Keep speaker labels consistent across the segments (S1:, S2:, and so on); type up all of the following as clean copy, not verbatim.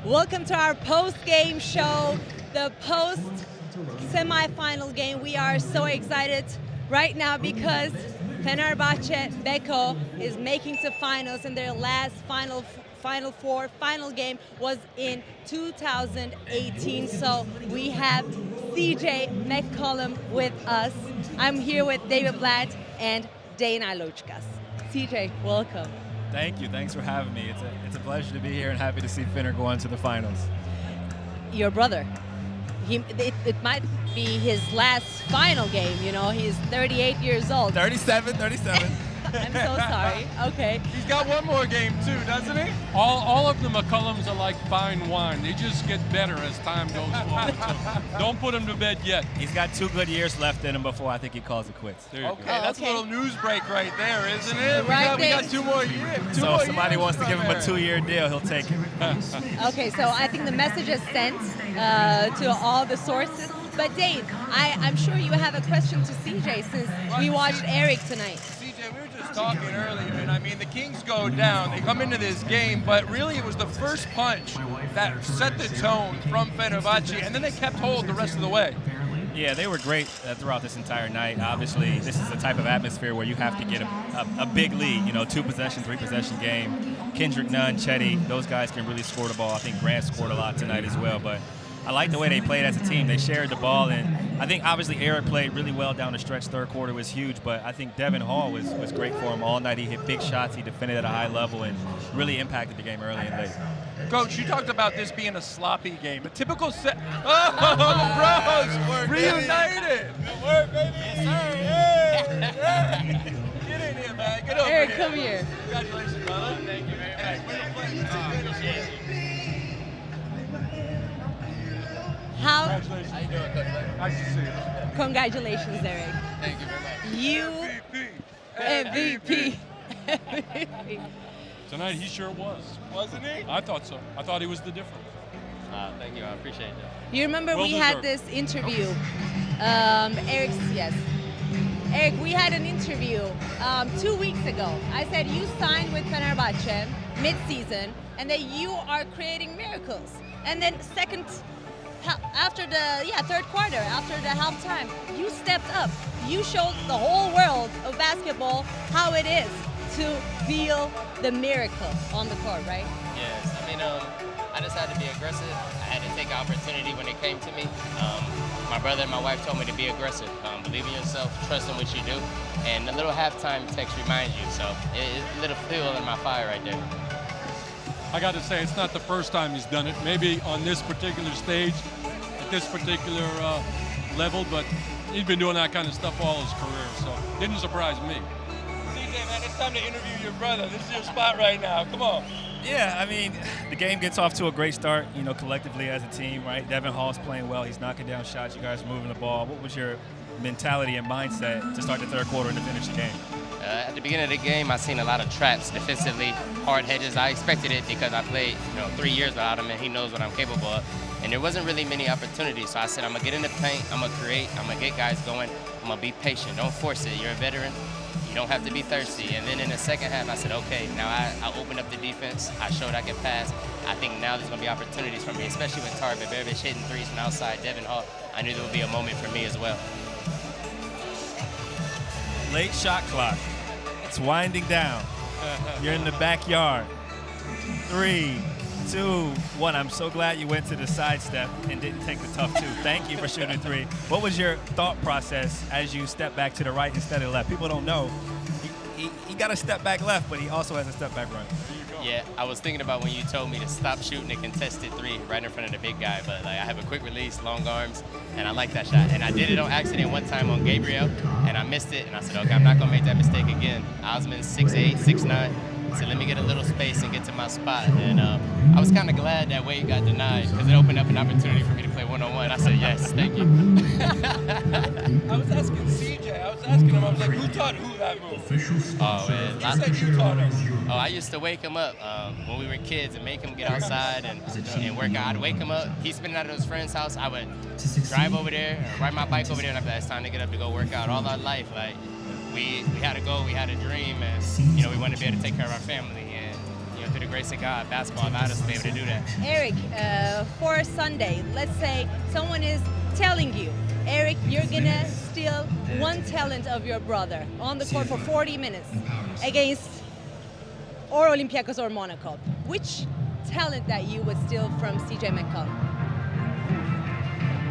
S1: Welcome to our post-game show, the post-semi-final game. We are so excited right now because Fenerbahce Beko is making to finals, and their last Final Four game was in 2018. So we have CJ McCullum with us. I'm here with David Blatt and Dana Lochkas. CJ, welcome.
S2: Thank you. Thanks for having me. It's a pleasure to be here and happy to see Fener go on to the finals.
S1: Your brother, it might be his last final game, you know. He's 38 years old.
S2: 37.
S1: I'm so sorry. Okay.
S3: He's got one more game too, doesn't he?
S4: All of the McCullums are like fine wine. They just get better as time goes forward. So don't put him to bed yet.
S2: He's got 2 good years left in him before I think he calls it quits.
S4: There you go.
S3: That's a little news break right there, isn't it?
S1: Right
S3: we got 2 more years.
S2: So if somebody wants to give him a 2-year deal, he'll take it.
S1: Okay, so I think the message is sent to all the sources. But Dane, I'm sure you have a question to CJ since we watched Eric tonight.
S3: CJ, we were just talking earlier, and I mean, the Kings go down. They come into this game, but really it was the first punch that set the tone from Fenerbahce, and then they kept hold the rest of the way.
S2: Yeah, they were great throughout this entire night. Obviously, this is the type of atmosphere where you have to get a big lead, 2-possession, 3-possession game. Kendrick Nunn, Chetty, those guys can really score the ball. I think Grant scored a lot tonight as well, but I like the way they played as a team. They shared the ball, and I think obviously Eric played really well down the stretch. Third quarter was huge, but I think Devin Hall was great for him all night. He hit big shots, he defended at a high level, and really impacted the game early and late.
S3: Coach, you talked about this being a sloppy game, a typical set. Oh, the Bros reunited. Good work, baby. Yes, sir. Yeah. Get in here, man. Get over
S1: Eric,
S3: here.
S1: come here.
S3: Congratulations, brother. Thank you very much. Appreciate you.
S1: How?
S3: Congratulations. How you doing, Coach? Nice to see you.
S1: Congratulations, Eric.
S3: Thank you very much.
S1: You MVP.
S4: Tonight he sure was.
S3: Wasn't he?
S4: I thought so. I thought he was the difference.
S5: Thank you. I appreciate it.
S1: You remember
S4: Well
S1: we had
S4: deserved.
S1: this interview. Eric, we had an interview 2 weeks ago. I said you signed with Fenerbahce mid-season and that you are creating miracles. And then after the third quarter, after the halftime, you stepped up. You showed the whole world of basketball how it is to feel the miracle on the court, right?
S5: Yes. I mean, I just had to be aggressive. I had to take an opportunity when it came to me. My brother and my wife told me to be aggressive. Believe in yourself, trust in what you do, and the little halftime text reminds you. So it's a little fuel in my fire right there.
S4: I got to say, it's not the first time he's done it. Maybe on this particular stage, at this particular level, but he's been doing that kind of stuff all his career, so it didn't surprise me.
S3: CJ, man, it's time to interview your brother. This is your spot right now. Come on.
S2: Yeah, I mean, the game gets off to a great start, collectively as a team, right? Devin Hall's playing well. He's knocking down shots. You guys are moving the ball. What was your mentality and mindset to start the third quarter and to finish the game?
S5: At the beginning of the game, I seen a lot of traps defensively, hard hedges. I expected it because I played 3 years without him, and he knows what I'm capable of. And there wasn't really many opportunities, so I said, I'm going to get in the paint, I'm going to create, I'm going to get guys going, I'm going to be patient. Don't force it. You're a veteran. You don't have to be thirsty. And then in the second half, I said, okay, now I opened up the defense. I showed I can pass. I think now there's going to be opportunities for me, especially with Tarvin Berovic hitting threes from outside, Devin Hall. I knew there would be a moment for me as well.
S2: Late shot clock. It's winding down. You're in the backyard. 3, 2, 1. I'm so glad you went to the sidestep and didn't take the tough 2. Thank you for shooting 3. What was your thought process as you step back to the right instead of left? People don't know. He got a step back left, but he also has a step back right.
S5: Yeah, I was thinking about when you told me to stop shooting a contested 3 right in front of the big guy, but I have a quick release, long arms, and I like that shot. And I did it on accident one time on Gabriel, and I missed it, and I said, okay, I'm not going to make that mistake again. Osman's 6'8", 6'9", so let me get a little space and get to my spot. And I was kind of glad that Wade got denied because it opened up an opportunity for me to play one-on-one. I said, yes, thank you.
S3: I was asking CJ, I was like, who taught who that move?
S5: Oh, man.
S3: You said you taught him.
S5: Oh, I used to wake him up when we were kids and make him get outside and work out. I'd wake him up. He's spending out at his friend's house. I would drive over there, ride my bike over there, and I'd be like, it's time to get up to go work out. All our life, we had a goal, we had a dream, and we wanted to be able to take care of our family. And through the the grace of God, basketball allowed us to be able to do that.
S1: Eric, for Sunday, let's say someone is telling you, Eric, you're gonna steal one talent of your brother on the court for 40 minutes against or Olympiacos or Monaco. Which talent that you would steal from CJ McCullum?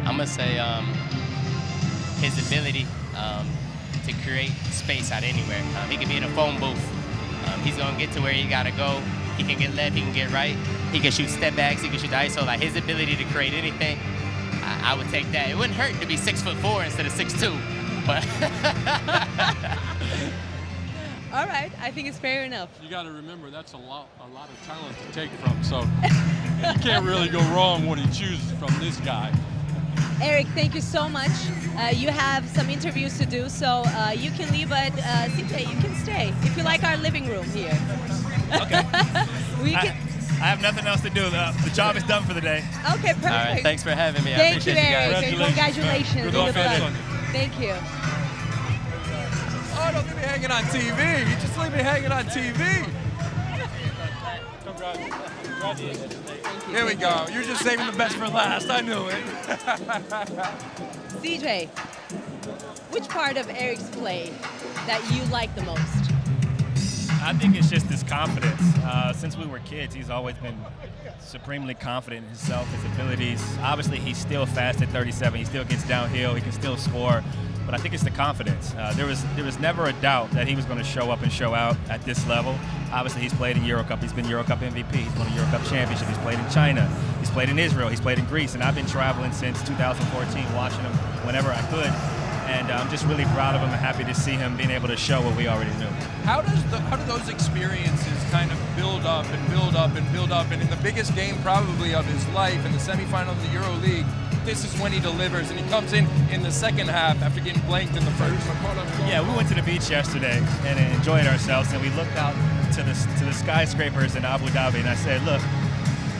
S5: I'm gonna say his ability to create space out anywhere. He can be in a phone booth. He's gonna get to where he gotta go. He can get left, he can get right. He can shoot step backs, he can shoot the ISO. Like his ability to create anything, I would take that. It wouldn't hurt to be 6'4" instead of 6'2", but.
S1: All right, I think it's fair enough.
S4: You got to remember that's a lot of talent to take from. So you can't really go wrong when he chooses from this guy.
S1: Eric, thank you so much. You have some interviews to do, so you can leave, but CJ, you can stay if you like our living room here.
S2: Okay.
S1: I
S2: have nothing else to do. The job is done for the day.
S1: Okay, perfect.
S5: All right, thanks for having me. I
S1: Thank
S5: appreciate
S1: you, Eric.
S5: guys.
S1: And congratulations.
S4: Good luck.
S1: Thank you.
S3: Oh, don't leave me hanging on TV. You just leave me hanging on TV. Here we go. You're just saving the best for last. I knew it.
S1: CJ, which part of Eric's play that you like the most?
S2: I think it's just his confidence. Since we were kids, he's always been supremely confident in himself, his abilities. Obviously, he's still fast at 37. He still gets downhill. He can still score. But I think it's the confidence. There was never a doubt that he was going to show up and show out at this level. Obviously, he's played in EuroCup. He's been EuroCup MVP. He's won a EuroCup championship. He's played in China. He's played in Israel. He's played in Greece. And I've been traveling since 2014, watching him whenever I could. And I'm just really proud of him and happy to see him being able to show what we already knew.
S3: How do those experiences kind of build up and build up and build up? And in the biggest game probably of his life, in the semifinal of the EuroLeague, this is when he delivers, and he comes in the second half after getting blanked in the first.
S2: Yeah, we went to the beach yesterday and enjoyed ourselves, and we looked out to the skyscrapers in Abu Dhabi, and I said, look,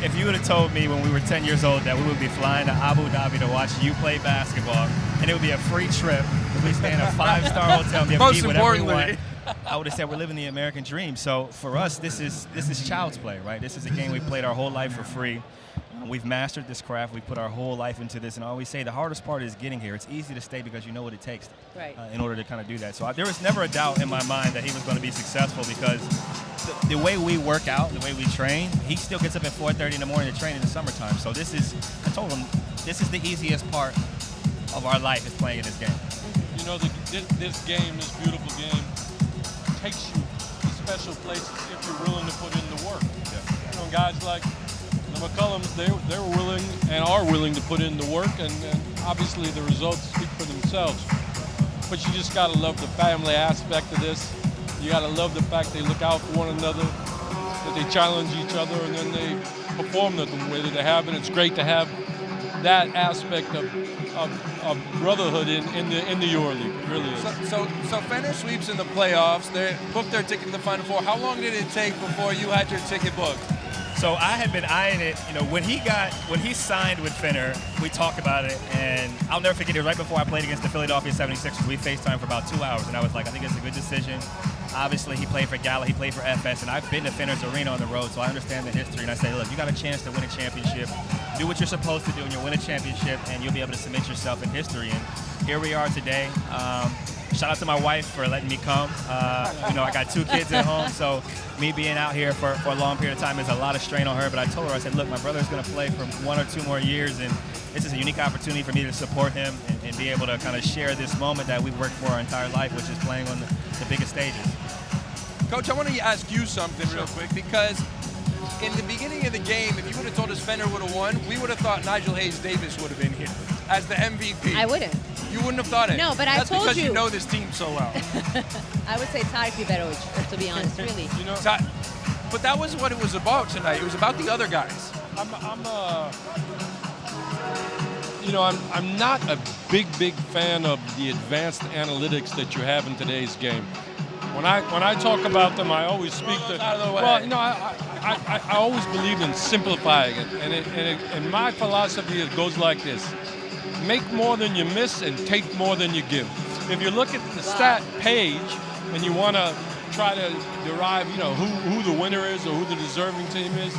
S2: if you would have told me when we were 10 years old that we would be flying to Abu Dhabi to watch you play basketball, and it would be a free trip, we stay in a 5-star hotel and be able to eat whatever we want, I would have said we're living the American dream. So for us, this is child's play, right? This is a game we played our whole life for free. We've mastered this craft. We put our whole life into this, and I always say the hardest part is getting here. It's easy to stay because you know what it takes in order to kind of do that. So there was never a doubt in my mind that he was going to be successful because the way we work out, the way we train, he still gets up at 4:30 in the morning to train in the summertime. So I told him, this is the easiest part of our life is playing in this game.
S4: You know, this game, this beautiful game, takes you to special places if you're willing to put in the work. Yeah. You know, guys like the McCullums, they're willing and are willing to put in the work, and obviously the results speak for themselves. But you just got to love the family aspect of this. You got to love the fact they look out for one another, that they challenge each other, and then they perform the way that they have. And it's great to have that aspect of brotherhood in the EuroLeague. It really is.
S3: So Fener sweeps in the playoffs. They booked their ticket to the Final Four. How long did it take before you had your ticket booked?
S2: So I had been eyeing it, you know, when he signed with Fener, we talked about it, and I'll never forget it. Right before I played against the Philadelphia 76ers, we FaceTimed for about 2 hours, and I was like, I think it's a good decision. Obviously, he played for Gala, he played for FS, and I've been to Fener's arena on the road, so I understand the history. And I say, look, you got a chance to win a championship. Do what you're supposed to do, and you'll win a championship, and you'll be able to cement yourself in history. And here we are today. Shout out to my wife for letting me come. You know, I got 2 kids at home, so me being out here for a long period of time is a lot of strain on her. But I told her, I said, look, my brother's going to play for 1 or 2 more years, and this is a unique opportunity for me to support him and be able to kind of share this moment that we've worked for our entire life, which is playing on the biggest stages.
S3: Coach, I want to ask you something real quick, because in the beginning of the game, if you would have told us Fener would have won, we would have thought Nigel Hayes-Davis would have been here as the MVP.
S1: I wouldn't.
S3: You wouldn't have thought it.
S1: No, but
S3: That's
S1: I told
S3: because
S1: you.
S3: You know this team so well.
S1: I would say Tarek Biberovic, to be honest, really.
S4: You know,
S3: but that was what it was about tonight. It was about the other guys.
S4: I'm not a big fan of the advanced analytics that you have in today's game. When I talk about them, I always speak to.
S3: Out of the way.
S4: Well, you know, I always believe in simplifying it, and my philosophy it goes like this: make more than you miss and take more than you give. If you look at the stat page and you want to try to derive, who the winner is or who the deserving team is.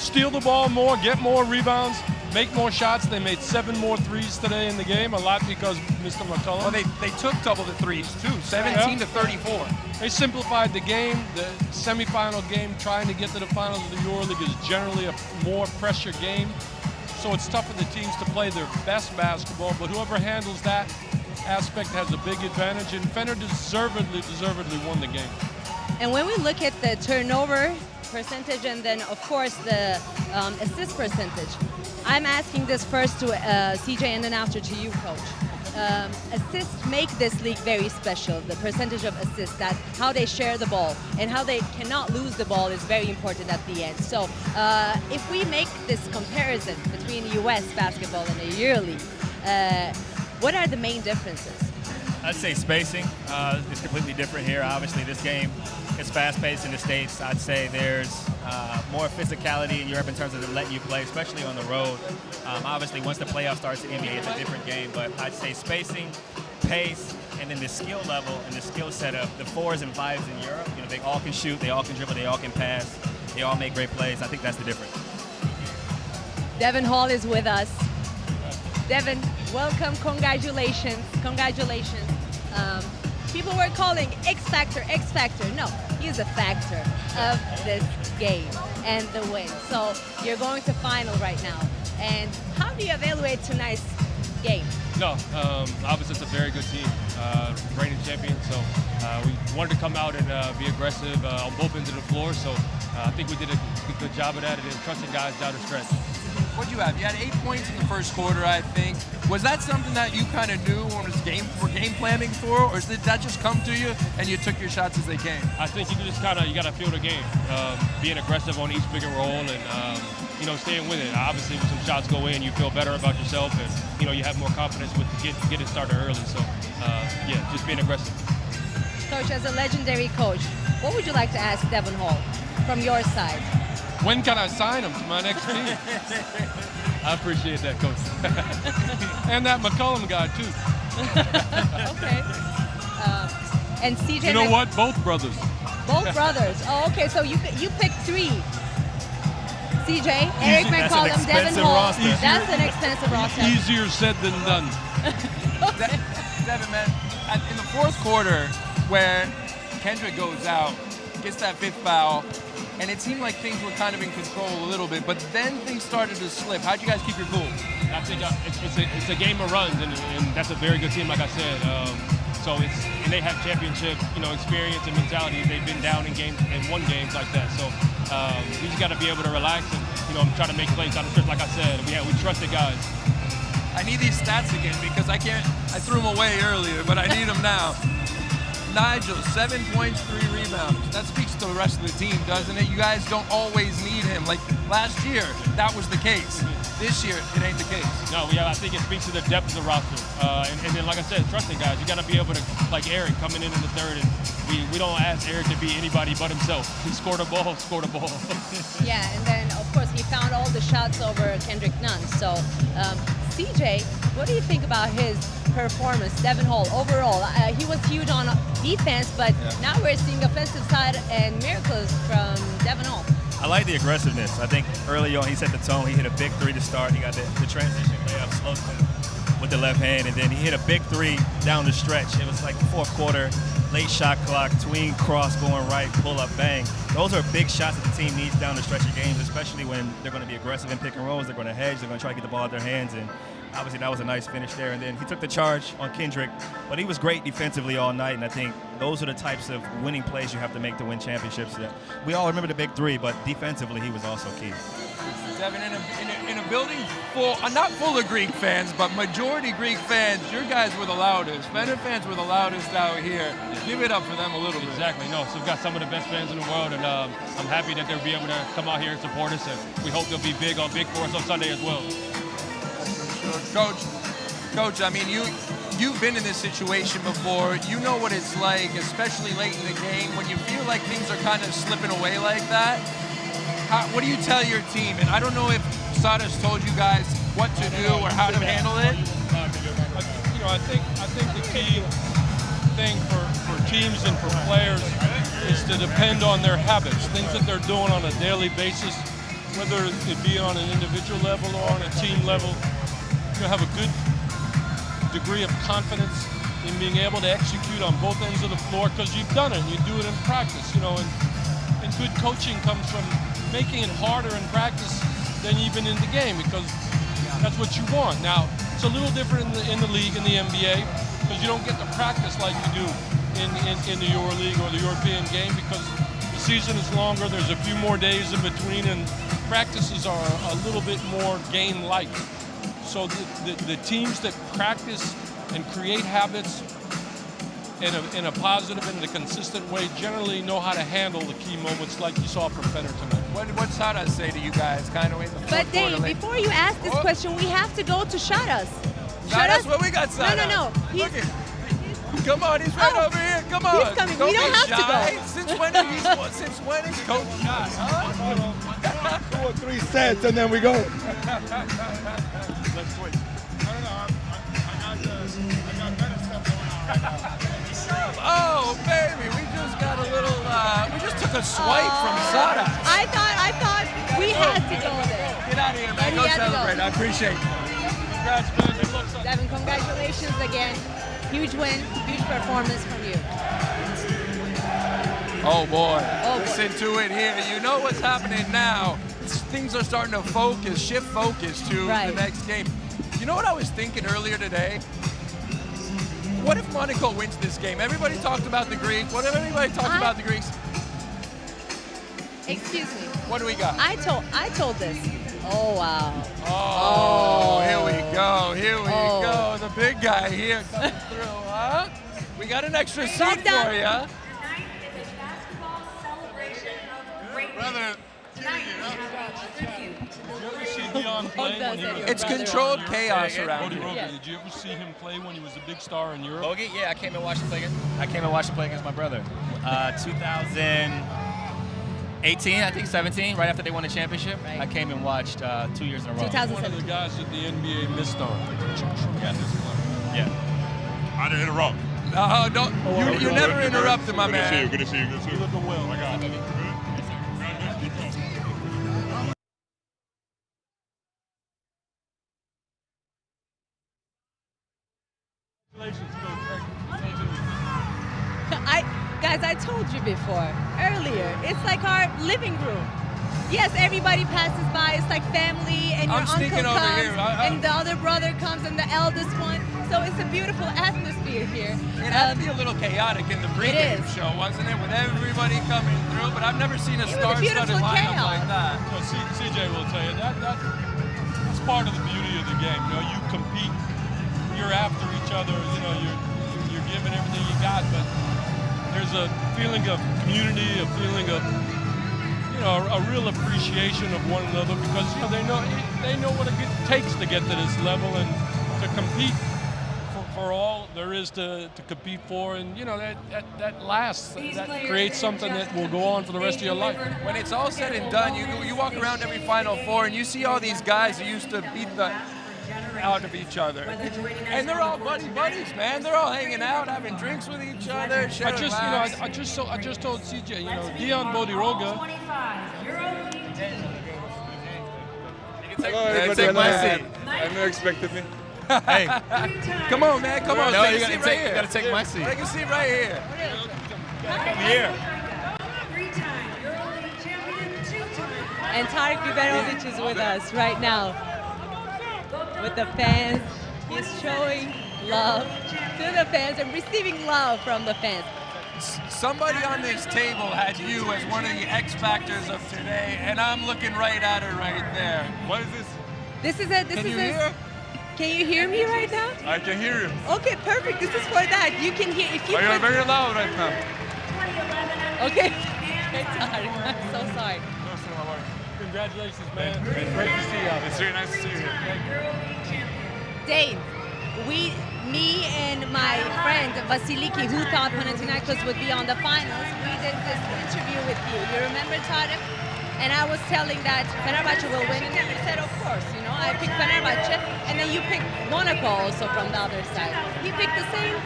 S4: Steal the ball more, get more rebounds, make more shots. They made 7 more threes today in the game, a lot because Mr. McCullum.
S3: Well, they took double the threes, too, 17 to 34.
S4: They simplified the game. The semifinal game, trying to get to the finals of the EuroLeague, is generally a more pressure game. So it's tough for the teams to play their best basketball, but whoever handles that aspect has a big advantage, and Fener deservedly won the game.
S1: And when we look at the turnover percentage and then, of course, the assist percentage, I'm asking this first to CJ and then after to you, Coach. Assists make this league very special. The percentage of assists, that how they share the ball and how they cannot lose the ball is very important at the end. So if we make this comparison between U.S. basketball and the EuroLeague, what are the main differences?
S2: I'd say spacing is completely different here. Obviously, this game is fast-paced in the States. I'd say there's more physicality in Europe in terms of them letting you play, especially on the road. Obviously, once the playoff starts in the NBA, it's a different game. But I'd say spacing, pace, and then the skill level and the skill set of the 4s and 5s in Europe. They all can shoot, they all can dribble, they all can pass, they all make great plays. I think that's the difference.
S1: Devin Hall is with us. Devin, welcome, congratulations. People were calling X Factor. No, he's a factor of this game and the win. So you're going to final right now. And how do you evaluate tonight's game?
S6: No, obviously it's a very good team, reigning champion. So we wanted to come out and be aggressive on both ends of the floor. So I think we did a good job of that and trusting guys down the stretch.
S3: What'd you have? You had 8 points in the first quarter, I think. Was that something that you kind of knew when it was game planning for, or did that just come to you and you took your shots as they came?
S6: I think you just got to feel the game, being aggressive on each pick and roll, and staying with it. Obviously, when some shots go in, you feel better about yourself, and you have more confidence with getting started early. So just being aggressive.
S1: Coach, as a legendary coach, what would you like to ask Devin Hall from your side?
S4: When can I sign him to my next team? I appreciate that, Coach. And that McCullum guy, too.
S1: Okay. And CJ...
S4: You know what? Both brothers.
S1: Both brothers. Oh, okay. So you picked 3. CJ, Eric McCullum, Devin Hall. That's an expensive roster.
S4: Easier said than done.
S1: Okay.
S3: Devin, man, in the fourth quarter, where Kendrick goes out, gets that 5th foul, and it seemed like things were kind of in control a little bit, but then things started to slip. How'd you guys keep your cool?
S6: I think it's a game of runs, and that's a very good team, like I said. And they have championship, experience and mentality. They've been down in won games like that. So we just got to be able to relax and try to make plays out of stretch, like I said. We trust the guys.
S3: I need these stats again because I threw them away earlier, but I need them now. Nigel, 7 points, 3 rebounds. That speaks to the rest of the team, doesn't it? You guys don't always need him. Like last year, that was the case. This year, it ain't the case.
S6: No, I think it speaks to the depth of the roster. And then, like I said, trusting guys. You got to be able to, like Eric, coming in the third, and we don't ask Eric to be anybody but himself. He scored a ball.
S1: Yeah, and then, of course, he found all the shots over Kendrick Nunn. So, CJ, what do you think about his performance, Devin Hall, overall? He was huge on defense, but now we're seeing offensive side and miracles from Devin Hall.
S2: I like the aggressiveness. I think early on he set the tone. He hit a big 3 to start. He got the transition layup, slow spin with the left hand, and then he hit a big 3 down the stretch. It was like the fourth quarter, late shot clock, tween cross going right, pull up, bang. Those are big shots that the team needs down the stretch of games, especially when they're going to be aggressive in pick and rolls. They're going to hedge. They're going to try to get the ball out their hands, and obviously that was a nice finish there. And then he took the charge on Kendrick, but he was great defensively all night, and I think those are the types of winning plays you have to make to win championships. We all remember the big 3, but defensively he was also key.
S3: Devin, in a building full, not full of Greek fans, but majority Greek fans, your guys were the loudest. Fener fans were the loudest out here. Give it up for them a little bit.
S6: Exactly. No, so we've got some of the best fans in the world, and I'm happy that they'll be able to come out here and support us, and we hope they'll be big for us on Sunday as well.
S3: Coach, I mean, you've been in this situation before. You know what it's like, especially late in the game, when you feel like things are kind of slipping away like that. What do you tell your team? And I don't know if Sada's told you guys what to do or how to handle it.
S4: I think the thing for teams and for players is to depend on their habits, things that they're doing on a daily basis, whether it be on an individual level or on a team level. You have a good degree of confidence in being able to execute on both ends of the floor because you've done it and you do it in practice, you know, and good coaching comes from making it harder in practice than even in the game, because that's what you want. Now, it's a little different in the league, in the NBA, because you don't get to practice like you do in the EuroLeague or the European game, because the season is longer, there's a few more days in between, and practices are a little bit more game-like. So the teams that practice and create habits in a positive and a consistent way generally know how to handle the key moments like you saw from Fener tonight.
S3: What's Sada say to you guys? Kind of in the
S1: But Dave, before you ask this question, we have to go to Shadas.
S3: Shadas, what we got, Sada?
S1: No.
S3: Come on, he's right over here. Come on.
S1: He's coming. We don't have to go.
S3: Since when is Coach Shot? Huh?
S7: 2 or 3 sets and then we go.
S3: Let's switch. Oh, baby, we just got a little, we just took a swipe from Sada.
S1: I thought we had to go there.
S3: Get out of here, man. Go celebrate. I appreciate it.
S4: Congrats, man.
S1: Devin, congratulations again. Huge win, huge performance from you.
S3: Oh, boy. Listen to it here. You know what's happening now. Things are starting to shift focus to the next game. You know what I was thinking earlier today? What if Monaco wins this game? Everybody talked about the Greeks. What if everybody talked about the Greeks?
S1: Excuse me.
S3: What do we got?
S1: I told this. Oh, wow.
S3: Oh, here we go. Here we go. The big guy here coming through, huh? We got an extra seat for you.
S7: Brother,
S3: it's controlled chaos around here.
S4: Did you ever see him play when he was a big star in Europe?
S2: Bogey? Yeah, I came and watched him play against my brother. 2018, I think, 17, right after they won the championship. I came and watched 2 years in a row.
S1: 2017.
S4: One of the guys that the NBA missed on.
S2: Yeah.
S7: I didn't interrupt.
S3: No, don't. You never interrupted, my man.
S7: Good to see you. Good to see you.
S4: You looking well.
S7: My God.
S1: Guys, I told you before, earlier, it's like our living room. Yes, everybody passes by, it's like family, and your uncle comes, and the other brother comes, and the eldest one. So it's a beautiful atmosphere here.
S3: It had to be a little chaotic in the pregame show, wasn't it? With everybody coming through, but I've never seen a star-studded lineup like that.
S4: Well, CJ will tell you, that's part of the beauty of the game. You know, you compete, you're after each other, you know, you're giving everything you got, but there's a feeling of community, a feeling of, you know, a real appreciation of one another, because, you know, they know what it takes to get to this level and to compete for all there is to compete for, and, you know, that lasts, that creates something that will go on for the rest of your life.
S3: When it's all said and done, you walk around every Final Four and you see all these guys who used to beat the out of each other, and they're all buddies, man. They're all hanging out, having drinks with each other.
S4: I just told CJ, you know, Dion Bodiroga.
S3: Take my seat.
S7: I never expected me.
S2: Hey,
S3: come on, man. Come on.
S2: No,
S3: take
S2: you
S3: a seat
S2: gotta
S3: right here.
S2: take my seat.
S3: Take a seat right here.
S2: Here.
S1: And Tarek Biberovic is with us right now. With the fans, he's showing love to the fans and receiving love from the fans.
S3: Somebody on this table had you as one of the X factors of today, and I'm looking right at her right there. What is this? Can you hear?
S1: Can you hear me right now?
S7: I can hear you.
S1: Okay, perfect. This is for that. You can hear. If you
S7: You're very loud right now.
S1: Okay. Sorry. I'm so sorry.
S4: Congratulations, man. Great to see you.
S7: It's very nice to see you here.
S1: Dave, me and my friend Vasiliki, who thought Panathinaikos would be on the finals, we did this interview with you. You remember, Tarek? And I was telling that Fenerbahce will win, and you said, of course, you know, I picked Fenerbahce, and then you picked Monaco also from the other side. He picked the same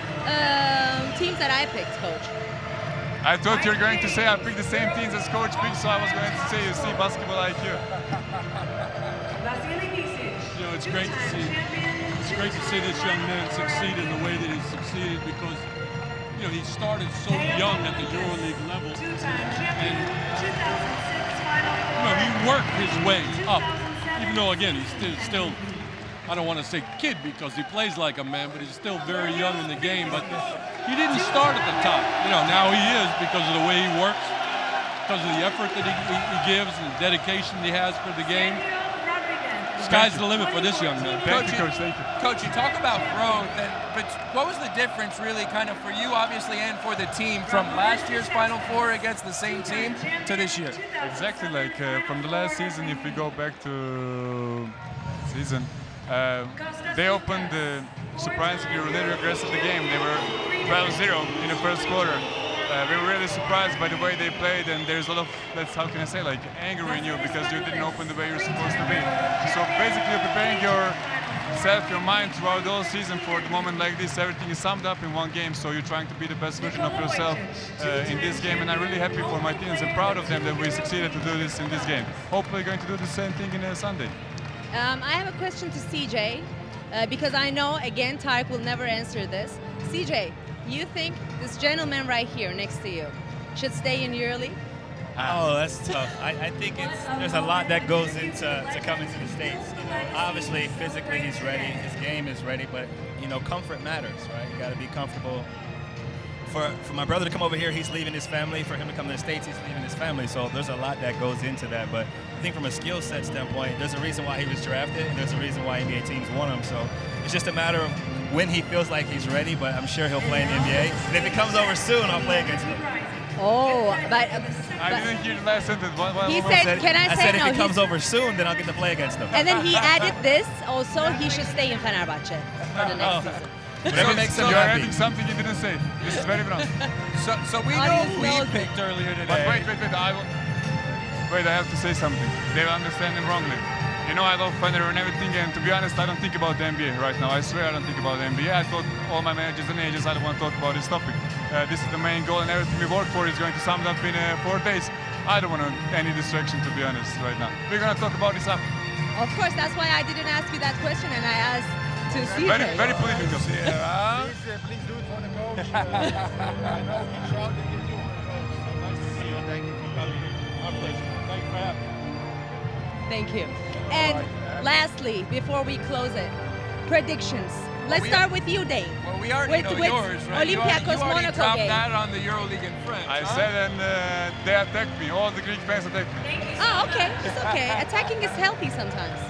S1: teams that I picked, Coach.
S7: I thought you were going to say I picked the same teams as Coach Big, so I was going to say you see basketball IQ.
S4: You know, it's great to see. It's great to see this young man succeed in the way that he succeeded because, you know, he started so young at the EuroLeague level, and you know, he worked his way up. Even though, again, he's still I don't want to say kid because he plays like a man, but he's still very young in the game. But he didn't start at the top. You know, now he is because of the way he works, because of the effort that he gives and the dedication he has for the game. Sky's the limit for this young man.
S3: Thank you, Coach. Thank you. Coach, you talk about growth, but what was the difference really kind of for you, obviously, and for the team from last year's Final Four against the same team to this year?
S7: Exactly, like from the last season, if we go back to season, they opened surprisingly a little aggressive the game. They were 12-0 in the first quarter. We were really surprised by the way they played, and there's a lot of, how can I say, like anger in you because you didn't open the way you're supposed to be. So basically you're preparing yourself, your mind throughout the whole season for the moment like this. Everything is summed up in one game, so you're trying to be the best version of yourself in this game, and I'm really happy for my teams and proud of them that we succeeded to do this in this game. Hopefully going to do the same thing in Sunday.
S1: I have a question to CJ, because I know, again, Tarek will never answer this. CJ, you think this gentleman right here next to you should stay in EuroLeague?
S2: Oh, that's tough. I think there's a lot that goes into coming to the States. You know, obviously, physically he's ready, his game is ready, but you know, comfort matters, right? You got to be comfortable. For my brother to come over here, he's leaving his family. For him to come to the States, he's leaving his family. So there's a lot that goes into that. But I think from a skill set standpoint, there's a reason why he was drafted, and there's a reason why NBA teams want him. So it's just a matter of when he feels like he's ready, but I'm sure he'll play in the NBA. And if it comes over soon, I'll play against him.
S1: Oh, but
S7: I didn't hear the last sentence.
S1: He said, can I say
S2: said
S1: no?
S2: if it comes over soon, then I'll get to play against him.
S1: And then he added this, also he should stay in Fenerbahce for the next season.
S2: Whatever makes him
S7: You're
S2: happy.
S7: adding something you didn't say. This is very wrong.
S3: So we know who we picked earlier today.
S7: But wait, I have to say something. They will understand him wrongly. You know, I love Fener and everything, and to be honest, I don't think about the NBA right now. I swear I don't think about the NBA. I thought all my managers and agents, I don't want to talk about this topic. This is the main goal, and everything we work for is going to sum it up in 4 days. I don't want any distraction, to be honest, right now. We're going to talk about this after.
S1: Of course, that's why I didn't ask you that question, and I asked to CJ.
S7: Very political.
S8: Please do it for the coach. I know he shouted at you. Nice to see you. Thank you for coming.
S4: My pleasure. Thank you for having me.
S1: Thank you. And lastly, before we close it, predictions. Let's start with you, Dave.
S3: Well, we already know yours, right?
S1: Olympiacos
S3: you already
S1: Monaco
S3: dropped
S1: game.
S3: that on the EuroLeague in French.
S7: I said, and they attacked me. All the Greek fans attacked me.
S1: Oh, okay. It's okay. Attacking is healthy sometimes.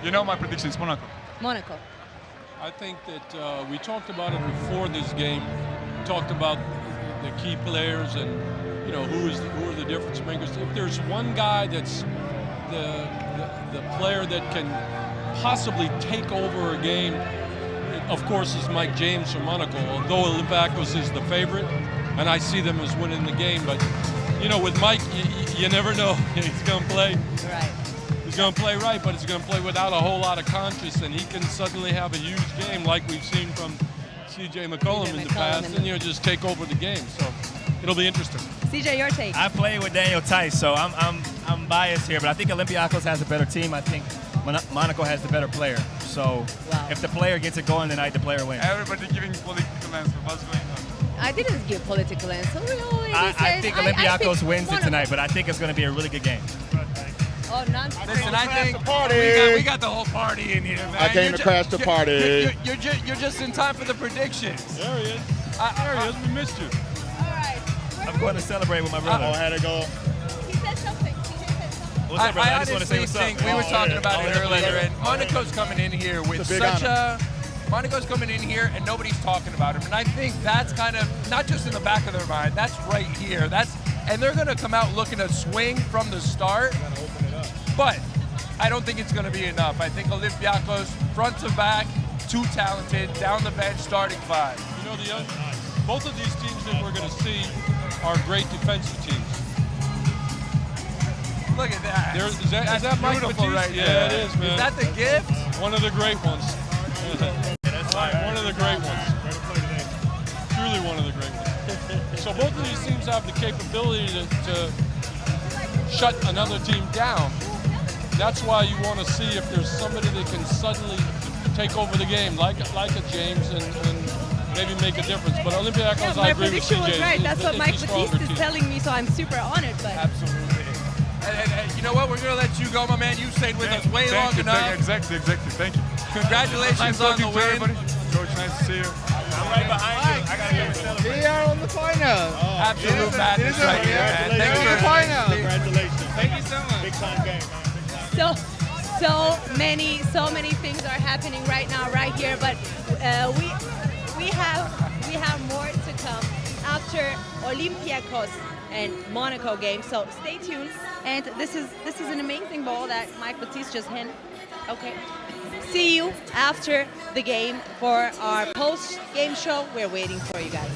S7: You know my predictions, Monaco.
S1: Monaco.
S4: I think that we talked about it before this game. We talked about the key players and you know who are the difference makers. If there's one guy that's the player that can possibly take over a game, of course, is Mike James from Monaco. Although Olympiacos is the favorite, and I see them as winning the game, but you know, with Mike, you never know. He's going to play.
S1: Right.
S4: He's going to play right, but he's going to play without a whole lot of conscience, and he can suddenly have a huge game like we've seen from C.J. McCullum in the past, and you know, just take over the game. So it'll be interesting.
S1: CJ, your take.
S2: I play with Daniel Tice, so I'm biased here, but I think Olympiacos has a better team. I think Monaco has the better player. So if the player gets it going tonight, the player wins.
S7: Everybody giving political answer. What's going on?
S1: I didn't give political answer.
S2: I think Olympiacos wins it tonight, but I think it's going to be a really good game.
S1: Oh, nonsense.
S3: Listen, I think we got the whole party in here, man.
S8: I came to crash the party.
S3: You're just in time for the predictions.
S4: There he is. There he is. We missed you.
S1: All right.
S2: I'm going to celebrate with my brother.
S8: I had to go.
S1: He said something. CJ said something.
S2: What's up, brother?
S3: I
S2: I just want to say
S3: honestly
S2: what's up.
S3: think we were talking about it
S2: Oh,
S3: earlier,
S2: yeah.
S3: and Monaco's coming in here with
S8: It's a big
S3: such
S8: honor.
S3: Monaco's coming in here and nobody's talking about him, and I think that's kind of not just in the back of their mind. That's right here. And they're going to come out looking to swing from the start. But I don't think it's going to be enough. I think Olympiacos, front to back, too talented, down the bench, starting five.
S4: You know, both of these teams that we're going to see are great defensive teams.
S3: Look at that.
S4: Is that Mike
S3: beautiful
S4: Matisse?
S3: right
S4: Yeah,
S3: there.
S4: it is, man.
S3: Is that the gift?
S4: One of the great ones.
S2: That's right.
S4: One of the great ones. truly one of the great ones. So both of these teams have the capability to shut another team down. That's why you want to see if there's somebody that can suddenly take over the game, like a James, and maybe make a difference. But Olympiacos, I agree with CJ.
S1: My prediction was right. That's what Mike Batiste is telling me, so I'm super honored. But
S3: Absolutely. And you know what? We're going to let you go, my man. You stayed with us way long enough.
S7: Exactly. Thank you.
S3: Congratulations on the win.
S7: Coach, nice to see you.
S2: I'm right behind you. I got to give a celebration.
S8: We are on the final.
S3: Absolute madness right here, man. Thanks for the final.
S8: Congratulations.
S3: Thank you so much.
S8: Big time game, man.
S1: So many things are happening right now, right here. But we have more to come after Olympiacos and Monaco game. So stay tuned. And this is an amazing ball that Mike Batiste just hit. Okay. See you after the game for our post-game show. We're waiting for you guys.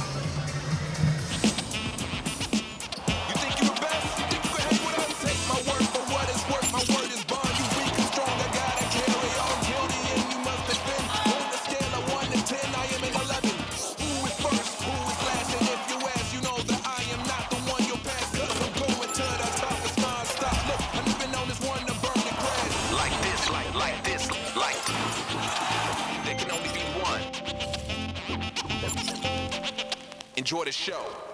S9: Enjoy the show.